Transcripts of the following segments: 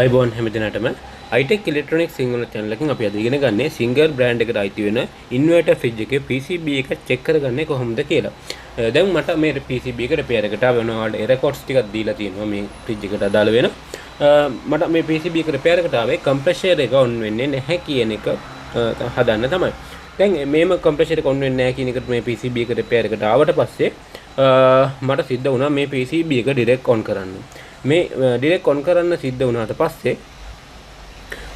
iBourne හැමදිනටම iTEC electronic Sinhala channel එකකින් අපි අද ඉගෙන ගන්නේ single brand එකට අයිති වෙන inverter fridge එකේ PCB එක check කරගන්නේ කොහොමද කියලා. දැන් මට මේ PCB එක repair එකට ආවනවා වල error codes ටිකක් දීලා තියෙනවා මේ fridge එකට අදාළ වෙන. මට මේ PCB එක repair එකට ආවේ compressor එක on වෙන්නේ නැහැ කියන එක හදන්න තමයි. දැන් මේම compressor එක on වෙන්නේ නැහැ කියන එකට මේ PCB එක repair එකට ආවට පස්සේ මට සිද්ධ වුණා මේ PCB එක direct on කරන්න. මේ direct on කරන්න සිද්ධ වුණාට පස්සේ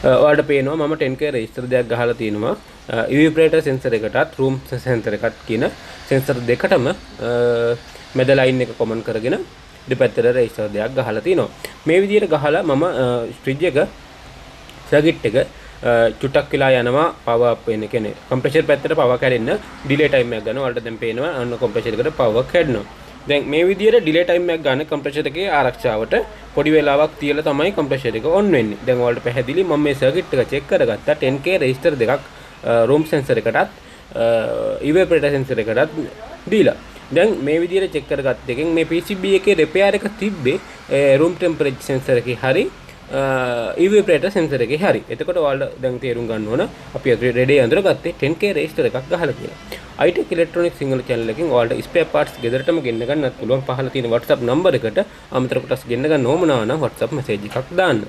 ඔයාලට පේනවා මම 10k register දෙයක් ගහලා තිනවා evaporator sensor එකටත් room sensor එකත් කියන sensor දෙකටම මැද line එක common කරගෙන දෙපැත්තට register දෙයක් ගහලා තිනවා. මේ විදිහට ගහලා මම fridge එක circuit එක චුට්ටක් වෙලා යනවා power up වෙන කියන්නේ compressor පැත්තට power කැඩෙන්න delay time එකක් ගන්නවා. ඔයාලට දැන් පේනවා අන්න compressor එකට power කැඩෙනවා. දැන් මේ විදිහට delay time එකක් ගන්න compressor එකේ ආරක්ෂාවට පොඩි වෙලාවක් තියලා තමයි compressor එක on වෙන්නේ. දැන් ඔයාලට පැහැදිලි මම මේ circuit එක check කරගත්තා 10k register දෙකක් room sensor එකටත් evaporator sensor එකටත් දීලා. දැන් මේ විදිහට check කරගත්ත එකෙන් මේ PCB එකේ repair එක තිබ්බේ room temperature sensor එකේ හරි evaporator sensor එකේ හරි. එතකොට ඔයාලා දැන් තේරුම් ගන්න ඕන අපි ready අඳුරගත්තේ 10k register එකක් ගහලා කියලා. iTEC electronic සිංහල channel එකෙන් ඔයාලට spare parts ගෙදරටම ගෙන්න ගන්නත් පුළුවන්. පහළ තියෙන WhatsApp number එකට අමතර කොටස් ගෙන්න ගන්න ඕම නම් WhatsApp message එකක් දාන්න.